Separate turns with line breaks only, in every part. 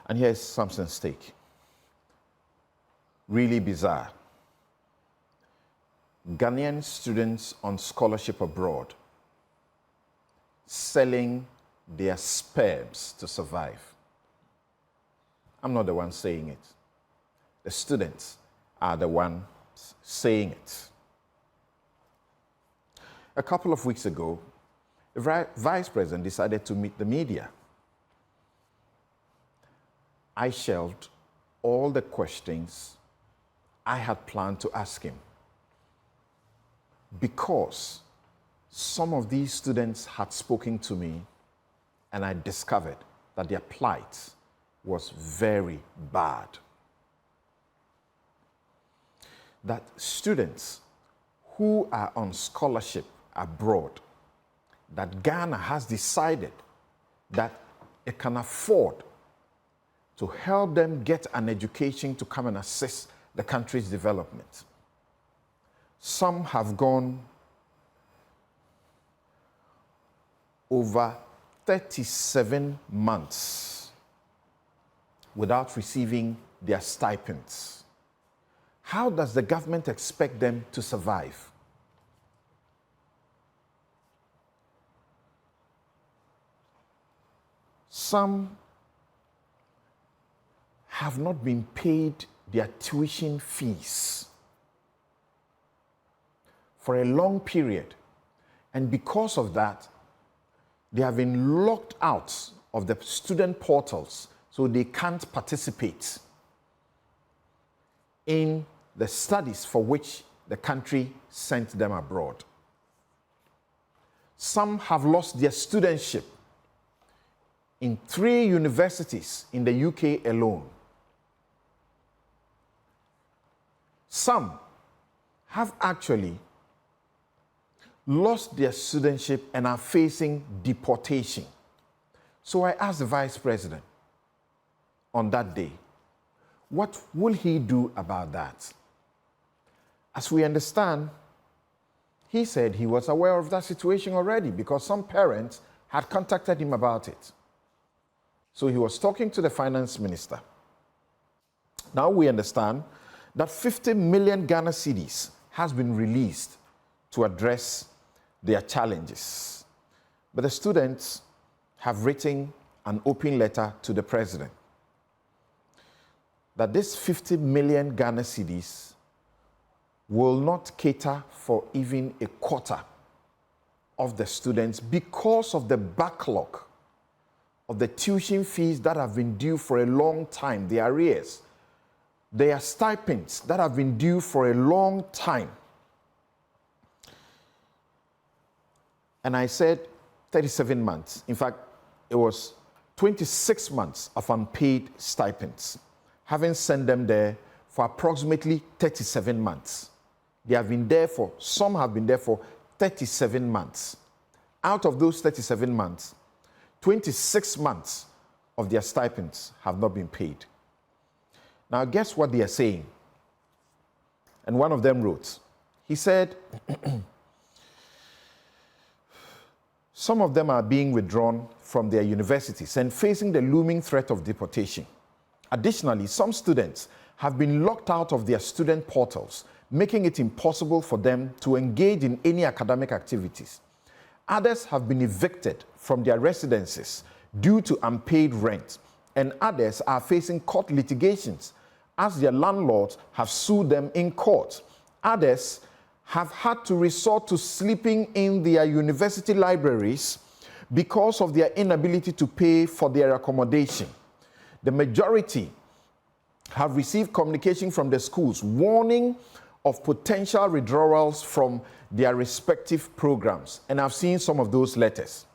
And here's Samson's take. Really bizarre. Ghanaian students on scholarship abroad selling their sperms to survive. I'm not the one saying it. The students are the ones saying it. A couple of weeks ago, the vice president decided to meet the media. I shelved all the questions I had planned to ask him because some of these students had spoken to me and I discovered that their plight was very bad. That students who are on scholarship abroad, that Ghana has decided that it can afford to help them get an education to come and assist the country's development. Some have gone over 37 months without receiving their stipends. How does the government expect them to survive? Some have not been paid their tuition fees for a long period. And because of that, they have been locked out of the student portals, so they can't participate in the studies for which the country sent them abroad. Some have lost their studentship in 3 universities in the UK alone. Some have actually lost their studentship and are facing deportation. So I asked the vice president on that day, what will he do about that? As we understand, he said he was aware of that situation already because some parents had contacted him about it. So he was talking to the finance minister. Now we understand that 50 million Ghana cedis has been released to address their challenges. But the students have written an open letter to the president that this 50 million Ghana cedis will not cater for even a quarter of the students because of the backlog of the tuition fees that have been due for a long time, the arrears. There are stipends that have been due for a long time. And I said 37 months. In fact, it was 26 months of unpaid stipends, having sent them there for approximately 37 months. They have been there for, some have been there for 37 months. Out of those 37 months, 26 months of their stipends have not been paid. Now, guess what they are saying? And one of them wrote, he said, some of them are being withdrawn from their universities and facing the looming threat of deportation. Additionally, some students have been locked out of their student portals, making it impossible for them to engage in any academic activities. Others have been evicted from their residences due to unpaid rent, and others are facing court litigations as their landlords have sued them in court. Others have had to resort to sleeping in their university libraries because of their inability to pay for their accommodation. The majority have received communication from the schools warning of potential withdrawals from their respective programs, and I've seen some of those letters.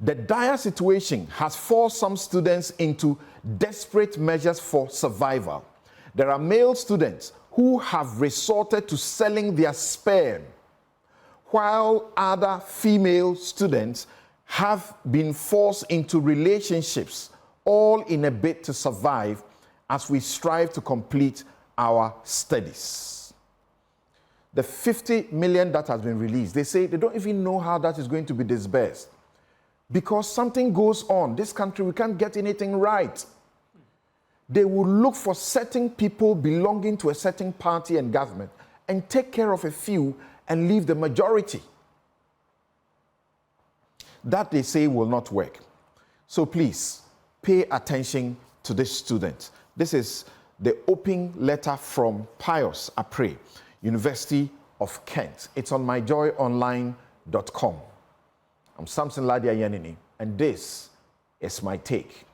The dire situation has forced some students into desperate measures for survival. There are male students who have resorted to selling their sperm, while other female students have been forced into relationships, all in a bid to survive as we strive to complete our studies. The 50 million that has been released, they say they don't even know how that is going to be disbursed. Because something goes on. This country, we can't get anything right. They will look for certain people belonging to a certain party and government and take care of a few and leave the majority. That, they say, will not work. So please, pay attention to this student. This is the open letter from Pius Apre, University of Kent. It's on myjoyonline.com. I'm Samson Ladia Yanini, and this is my take.